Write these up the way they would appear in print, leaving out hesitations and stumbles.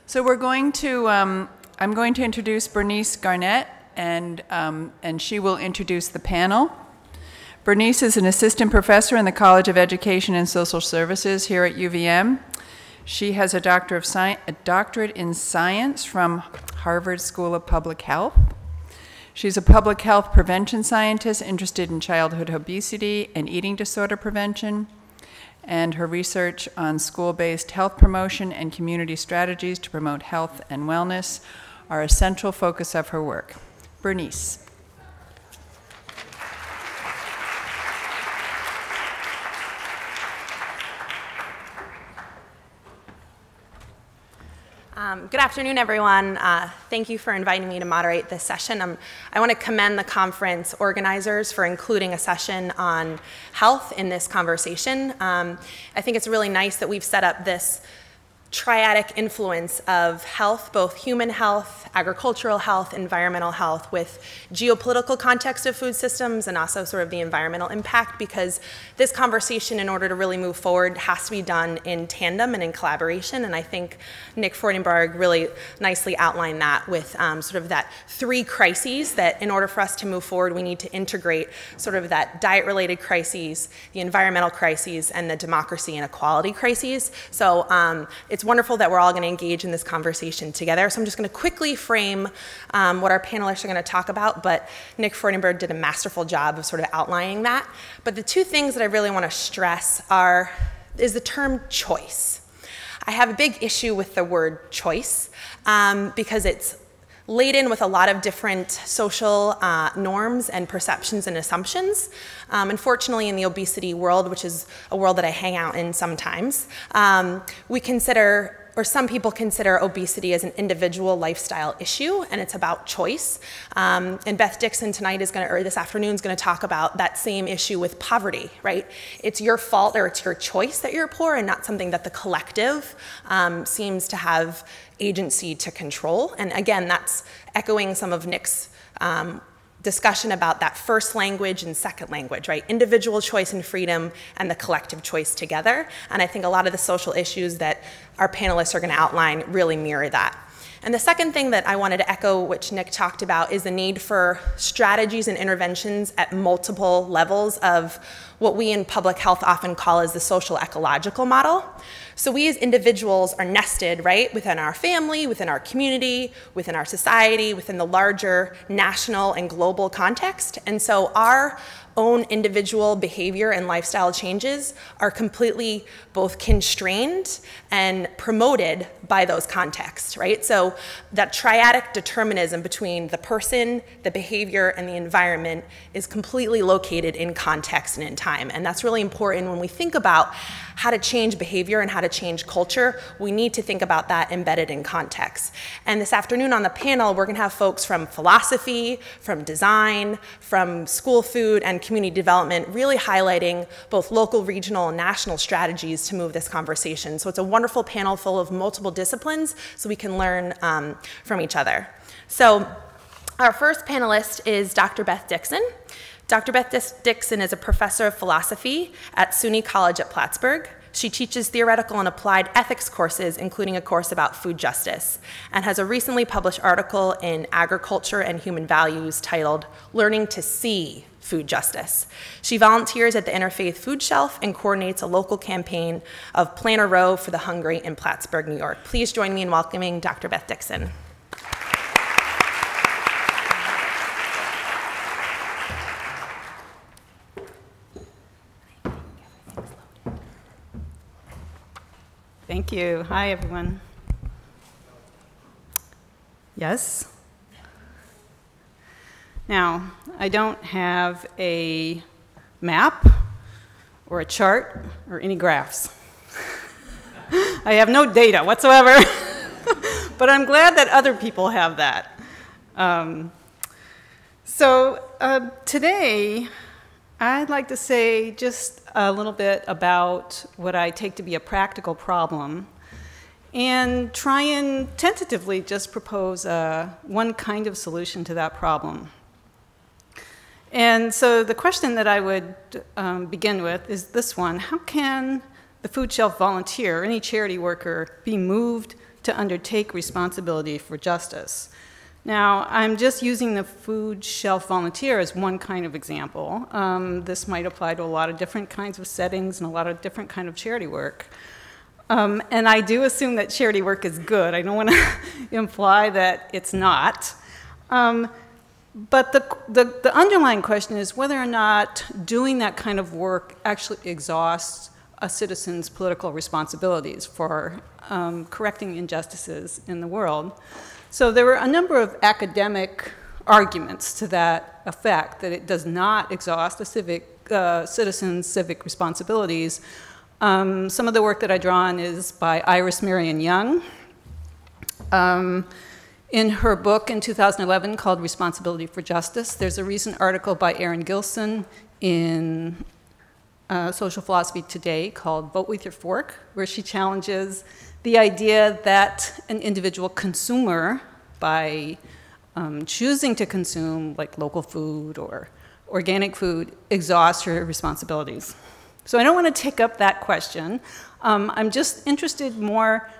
So we're going to, I'm going to introduce Bernice Garnett, and she will introduce the panel. Bernice is an assistant professor in the College of Education and Social Services here at UVM. She has a doctorate in science from Harvard School of Public Health. She's a public health prevention scientist interested in childhood obesity and eating disorder prevention, and her research on school-based health promotion and community strategies to promote health and wellness are a central focus of her work. Bernice. Good afternoon, everyone. Thank you for inviting me to moderate this session. I want to commend the conference organizers for including a session on health in this conversation. I think it's really nice that we've set up this triadic influence of health, both human health, agricultural health, environmental health, with geopolitical context of food systems and also sort of the environmental impact, because this conversation, in order to really move forward, has to be done in tandem and in collaboration. And I think Nick Freudenberg really nicely outlined that with sort of that three crises that in order for us to move forward, we need to integrate sort of that diet-related crises, the environmental crises, and the democracy and equality crises. So it's wonderful that we're all going to engage in this conversation together. So I'm just going to quickly frame what our panelists are going to talk about, but Nick Freudenberg did a masterful job of sort of outlining that. But the two things that I really want to stress is the term choice. I have a big issue with the word choice because it's laden with a lot of different social norms and perceptions and assumptions. Unfortunately, in the obesity world, which is a world that I hang out in sometimes, we consider, or some people consider, obesity as an individual lifestyle issue, and it's about choice. And Beth Dixon tonight is or this afternoon is going to talk about that same issue with poverty, right? It's your fault or it's your choice that you're poor, and not something that the collective seems to have agency to control. And again, that's echoing some of Nick's discussion about that first language and second language, right? Individual choice and freedom and the collective choice together. And I think a lot of the social issues that our panelists are going to outline really mirror that. And the second thing that I wanted to echo, which Nick talked about, is the need for strategies and interventions at multiple levels of what we in public health often call as the social ecological model. So we as individuals are nested, right, within our family, within our community, within our society, within the larger national and global context. And so our own individual behavior and lifestyle changes are completely both constrained and promoted by those contexts, right? So that triadic determinism between the person, the behavior, and the environment is completely located in context and in time. And that's really important when we think about how to change behavior and how to change culture. We need to think about that embedded in context. And this afternoon on the panel, we're gonna have folks from philosophy, from design, from school food and community development, really highlighting both local, regional, and national strategies to move this conversation. So it's a wonderful panel full of multiple disciplines so we can learn from each other. So our first panelist is Dr. Beth Dixon. Dr. Beth Dixon is a professor of philosophy at U.N.Y College at Plattsburgh. She teaches theoretical and applied ethics courses, including a course about food justice, and has a recently published article in Agriculture and Human Values titled Learning to See Food Justice. She volunteers at the Interfaith Food Shelf and coordinates a local campaign of Plant a Row for the Hungry in Plattsburgh, New York. Please join me in welcoming Dr. Beth Dixon. Thank you. Hi, everyone. Yes? Now, I don't have a map or a chart or any graphs. I have no data whatsoever, but I'm glad that other people have that. Today, I'd like to say just a little bit about what I take to be a practical problem and try and tentatively just propose one kind of solution to that problem. And so the question that I would begin with is this one: how can the food shelf volunteer, any charity worker, be moved to undertake responsibility for justice. Now, I'm just using the food shelf volunteer as one kind of example. This might apply to a lot of different kinds of settings and a lot of different kind of charity work. And I do assume that charity work is good. I don't want to imply that it's not. But the underlying question is whether or not doing that kind of work actually exhausts a citizen's political responsibilities for correcting injustices in the world. So there were a number of academic arguments to that effect, that it does not exhaust a citizen's civic responsibilities. Some of the work that I draw on is by Iris Marion Young. In her book in 2011 called Responsibility for Justice, there's a recent article by Erin Gilson in Social Philosophy Today called Vote with Your Fork, where she challenges the idea that an individual consumer, by choosing to consume like local food or organic food, exhausts her responsibilities. So I don't want to take up that question. I'm just interested more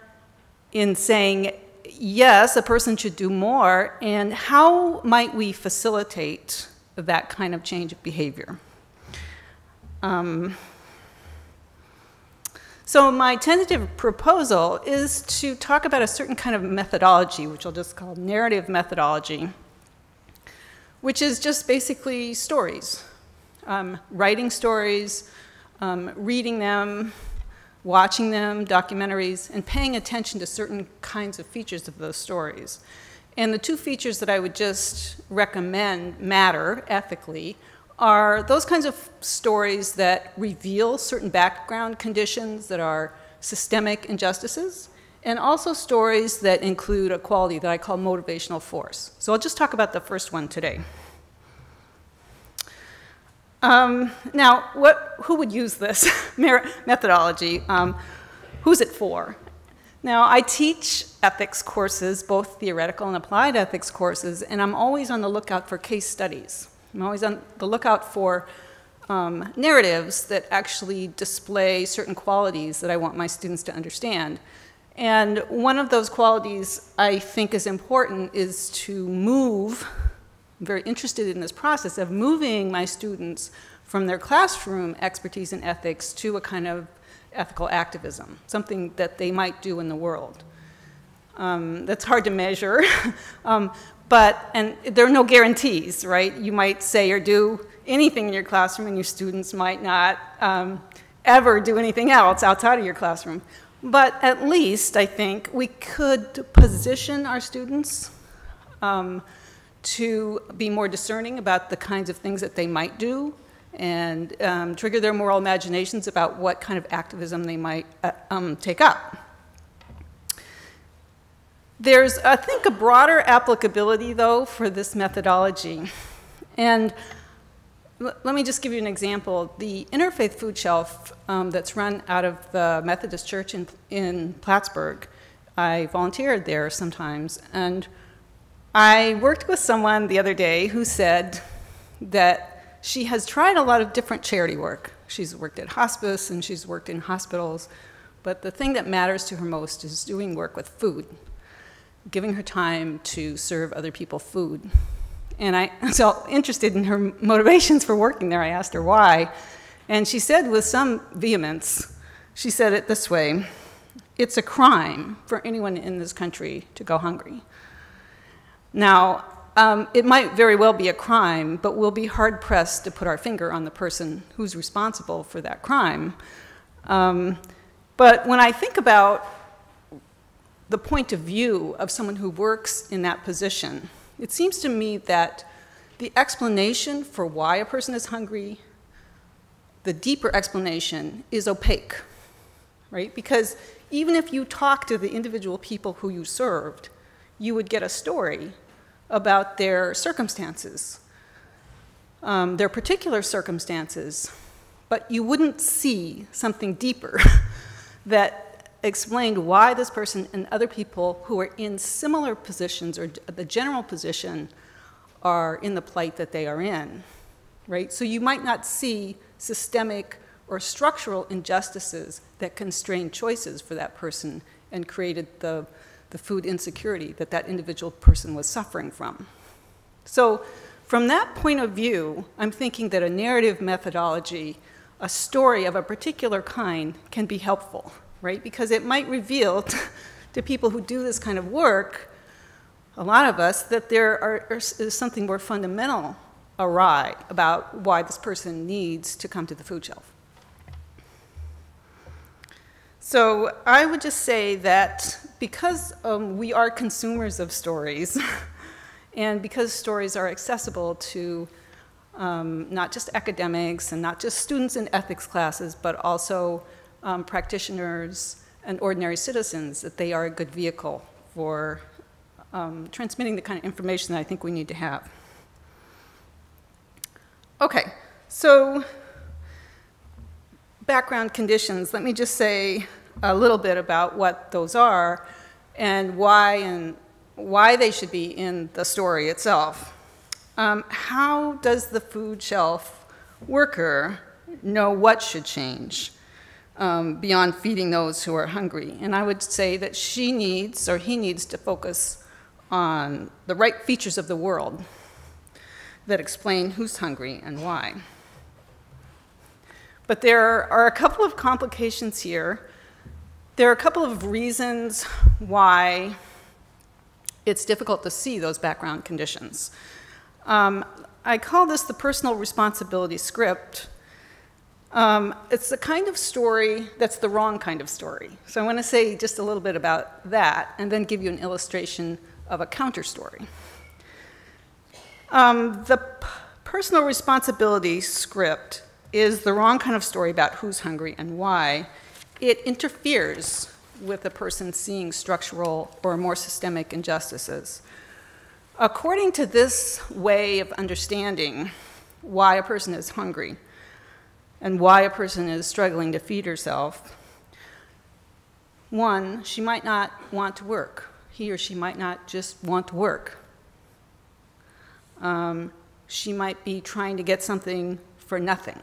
in saying, yes, a person should do more, and how might we facilitate that kind of change of behavior? So my tentative proposal is to talk about a certain kind of methodology, which I'll just call narrative methodology, which is just basically stories. Writing stories, reading them, watching them, documentaries, and paying attention to certain kinds of features of those stories. And the two features that I would just recommend matter ethically are those kinds of stories that reveal certain background conditions that are systemic injustices, and also stories that include a quality that I call motivational force. So I'll just talk about the first one today. Now, who would use this methodology? Who's it for? Now, I teach ethics courses, both theoretical and applied ethics courses, and I'm always on the lookout for case studies. I'm always on the lookout for narratives that actually display certain qualities that I want my students to understand. And one of those qualities I think is important is to move. I'm very interested in this process of moving my students from their classroom expertise in ethics to a kind of ethical activism, something that they might do in the world. That's hard to measure, and there are no guarantees, right? You might say or do anything in your classroom, and your students might not ever do anything else outside of your classroom. But at least, I think, we could position our students to be more discerning about the kinds of things that they might do, and trigger their moral imaginations about what kind of activism they might take up. There's, I think, a broader applicability, though, for this methodology. And let me just give you an example. The Interfaith Food Shelf that's run out of the Methodist Church in Plattsburgh, I volunteered there sometimes, and I worked with someone the other day who said that she has tried a lot of different charity work. She's worked at hospice and she's worked in hospitals, but the thing that matters to her most is doing work with food, giving her time to serve other people food. And I was so interested in her motivations for working there. I asked her why. And she said with some vehemence, she said it this way: it's a crime for anyone in this country to go hungry. Now, it might very well be a crime, but we'll be hard-pressed to put our finger on the person who's responsible for that crime. But when I think about the point of view of someone who works in that position, it seems to me that the explanation for why a person is hungry, the deeper explanation, is opaque, right? Because even if you talk to the individual people who you served, you would get a story about their circumstances, their particular circumstances, but you wouldn't see something deeper that explained why this person and other people who are in similar positions or the general position are in the plight that they are in, right? So you might not see systemic or structural injustices that constrain choices for that person and created the the food insecurity that that individual person was suffering from. So from that point of view, I'm thinking that a narrative methodology, a story of a particular kind, can be helpful, right? Because it might reveal to people who do this kind of work, a lot of us, that there is something more fundamental awry about why this person needs to come to the food shelf. So I would just say that because we are consumers of stories, and because stories are accessible to not just academics and not just students in ethics classes, but also practitioners and ordinary citizens, that they are a good vehicle for transmitting the kind of information that I think we need to have. Okay, so background conditions. Let me just say a little bit about what those are and why they should be in the story itself. How does the food shelf worker know what should change beyond feeding those who are hungry? And I would say that she needs, or he needs, to focus on the right features of the world that explain who's hungry and why. But there are a couple of complications here. There are a couple of reasons why it's difficult to see those background conditions. I call this the personal responsibility script. It's the kind of story that's the wrong kind of story. So I want to say just a little bit about that and then give you an illustration of a counter story. The personal responsibility script is the wrong kind of story about who's hungry and why. It interferes with a person seeing structural or more systemic injustices. According to this way of understanding why a person is hungry and why a person is struggling to feed herself, one, she might not want to work. He or she might not just want to work. She might be trying to get something for nothing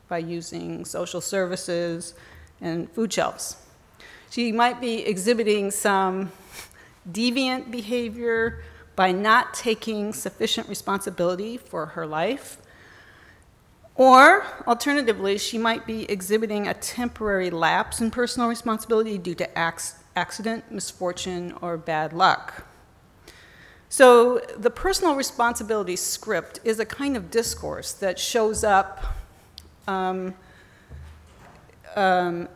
by using social services and food shelves. She might be exhibiting some deviant behavior by not taking sufficient responsibility for her life. Or, alternatively, she might be exhibiting a temporary lapse in personal responsibility due to accident, misfortune, or bad luck. So the personal responsibility script is a kind of discourse that shows up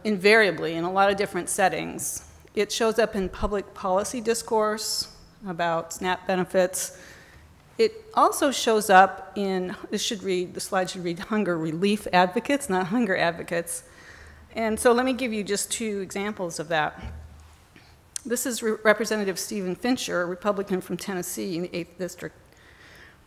invariably in a lot of different settings. It shows up in public policy discourse about SNAP benefits. It also shows up in, the slide should read hunger relief advocates, not hunger advocates. And so let me give you just two examples of that. This is Representative Stephen Fincher, a Republican from Tennessee in the 8th District.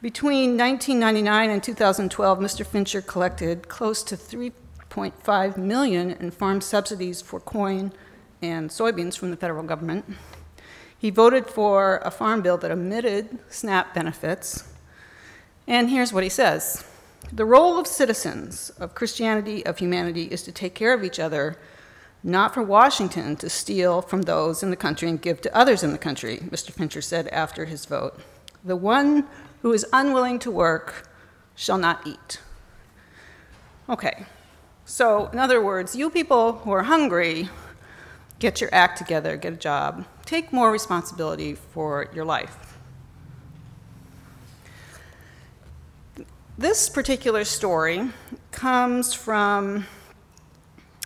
Between 1999 and 2012, Mr. Fincher collected close to $3.5 million in farm subsidies for corn and soybeans from the federal government. He voted for a farm bill that omitted SNAP benefits. And here's what he says. The role of citizens, of Christianity, of humanity, is to take care of each other, not for Washington to steal from those in the country and give to others in the country, Mr. Fincher said after his vote. The one who is unwilling to work shall not eat. Okay, so in other words, you people who are hungry, get your act together, get a job, take more responsibility for your life. This particular story comes from,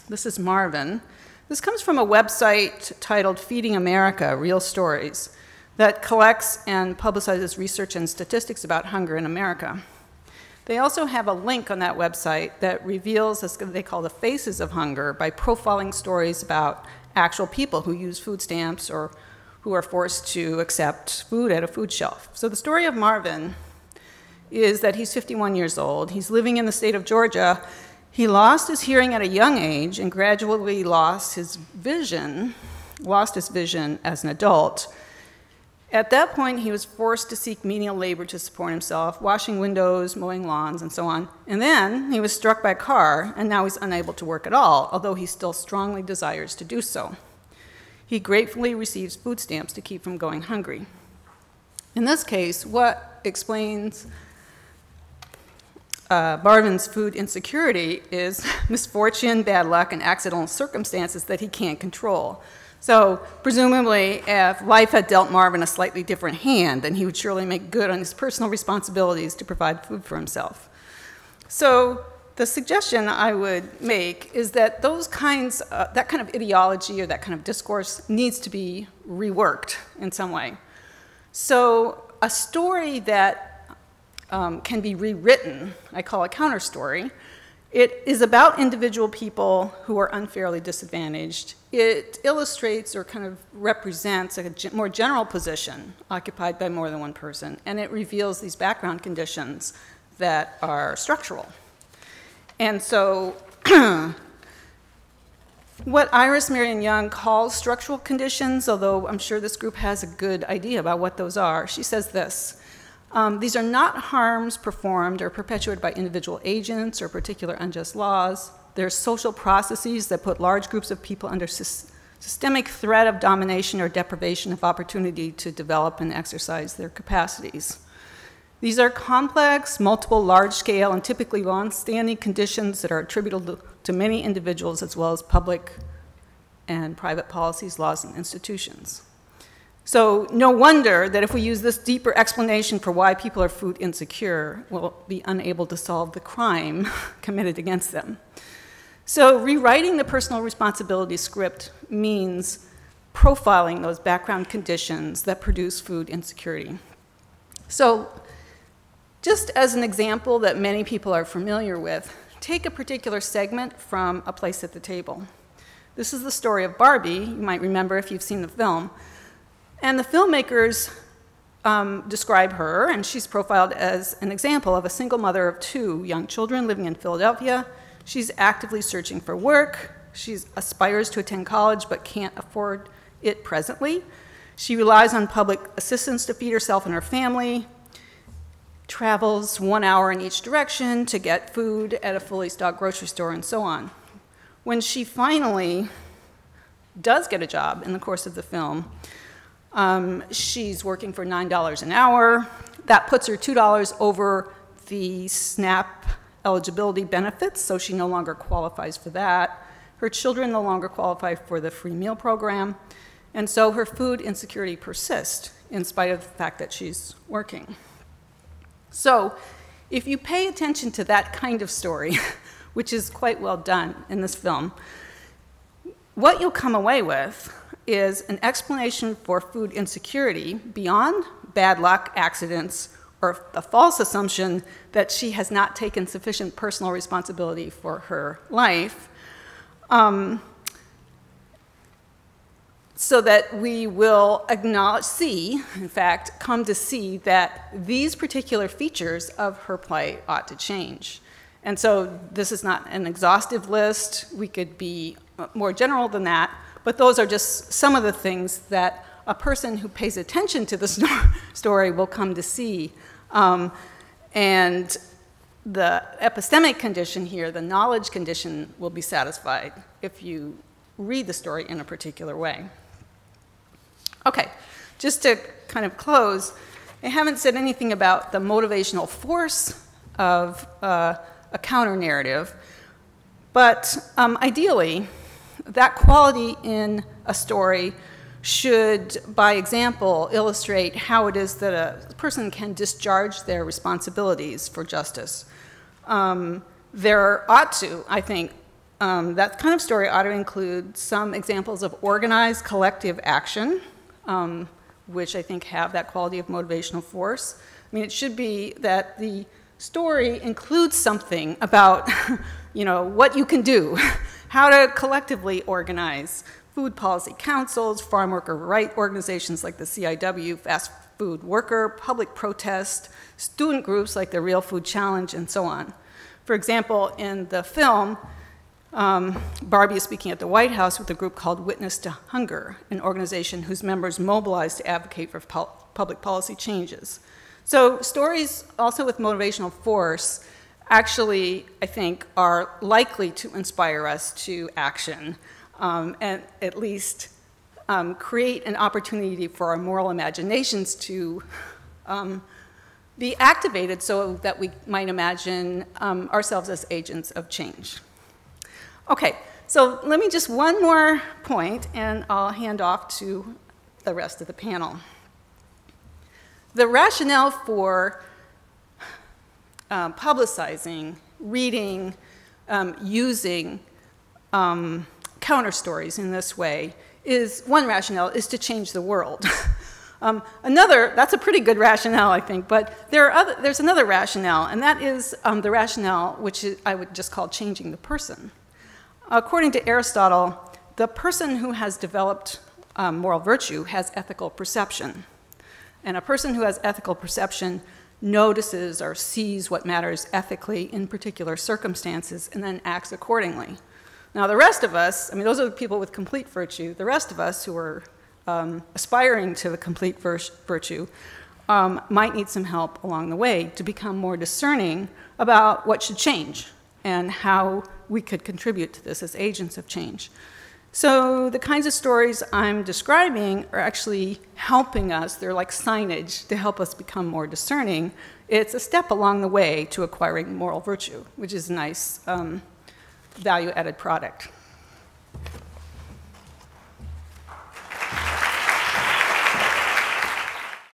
this is Marvin. This comes from a website titled Feeding America, Real Stories, that collects and publicizes research and statistics about hunger in America. They also have a link on that website that reveals, as they call the faces of hunger, by profiling stories about actual people who use food stamps or who are forced to accept food at a food shelf. So the story of Marvin is that he's 51 years old. He's living in the state of Georgia. He lost his hearing at a young age and gradually lost his vision as an adult. At that point, he was forced to seek menial labor to support himself, washing windows, mowing lawns, and so on. And then he was struck by a car, and now he's unable to work at all, although he still strongly desires to do so. he gratefully receives food stamps to keep from going hungry. In this case, what explains Barvin's food insecurity is misfortune, bad luck, and accidental circumstances that he can't control. So presumably, if life had dealt Marvin a slightly different hand, then he would surely make good on his personal responsibilities to provide food for himself. So the suggestion I would make is that that kind of ideology or that kind of discourse needs to be reworked in some way. So a story that can be rewritten, I call a counter story. It is about individual people who are unfairly disadvantaged. It illustrates or kind of represents a more general position occupied by more than one person, and it reveals these background conditions that are structural. And so what Iris Marion Young calls structural conditions, although I'm sure this group has a good idea about what those are, she says this: these are not harms performed or perpetuated by individual agents or particular unjust laws. They're social processes that put large groups of people under systemic threat of domination or deprivation of opportunity to develop and exercise their capacities. These are complex, multiple, large-scale, and typically long-standing conditions that are attributable to many individuals as well as public and private policies, laws, and institutions. So no wonder that if we use this deeper explanation for why people are food insecure, we'll be unable to solve the crime committed against them. So rewriting the personal responsibility script means profiling those background conditions that produce food insecurity. So just as an example that many people are familiar with, take a particular segment from A Place at the Table. This is the story of Barbie, you might remember if you've seen the film. And the filmmakers describe her, and she's profiled as an example of a single mother of 2 young children living in Philadelphia. She's actively searching for work. She aspires to attend college but can't afford it presently. She relies on public assistance to feed herself and her family, travels 1 hour in each direction to get food at a fully stocked grocery store, and so on. When she finally does get a job in the course of the film, she's working for $9 an hour. That puts her $2 over the SNAP eligibility benefits, so she no longer qualifies for that. Her children no longer qualify for the free meal program, and so her food insecurity persists in spite of the fact that she's working. So if you pay attention to that kind of story, which is quite well done in this film, what you'll come away with is an explanation for food insecurity beyond bad luck, accidents, or the false assumption that she has not taken sufficient personal responsibility for her life, so that we will come to see that these particular features of her plight ought to change. And so this is not an exhaustive list. We could be more general than that, but those are just some of the things that a person who pays attention to the story will come to see. And the epistemic condition here, the knowledge condition, will be satisfied if you read the story in a particular way. Okay, just to kind of close, I haven't said anything about the motivational force of a counter-narrative, but ideally, that quality in a story should, by example, illustrate how it is that a person can discharge their responsibilities for justice. There ought to, I think, that kind of story ought to include some examples of organized collective action, which I think have that quality of motivational force. I mean, it should be that the story includes something about, what you can do, how to collectively organize food policy councils, farm worker right organizations like the CIW, fast food worker, public protest, student groups like the Real Food Challenge, and so on. For example, in the film, Barbie is speaking at the White House with a group called Witness to Hunger, an organization whose members mobilize to advocate for public policy changes. So stories also with motivational force actually, I think, are likely to inspire us to action, and at least create an opportunity for our moral imaginations to be activated so that we might imagine ourselves as agents of change. Okay, so let me just one more point, and I'll hand off to the rest of the panel. The rationale for publicizing, reading, using counter stories in this way is, one rationale is to change the world. Another, that's a pretty good rationale, I think, but there's another rationale, and that is the rationale which I would just call changing the person. According to Aristotle, the person who has developed moral virtue has ethical perception. And a person who has ethical perception notices or sees what matters ethically in particular circumstances and then acts accordingly. Now, the rest of us, I mean, those are the people with complete virtue. The rest of us who are aspiring to the complete virtue might need some help along the way to become more discerning about what should change and how we could contribute to this as agents of change. So the kinds of stories I'm describing are actually helping us. They're like signage to help us become more discerning. It's a step along the way to acquiring moral virtue, which is a nice value-added product.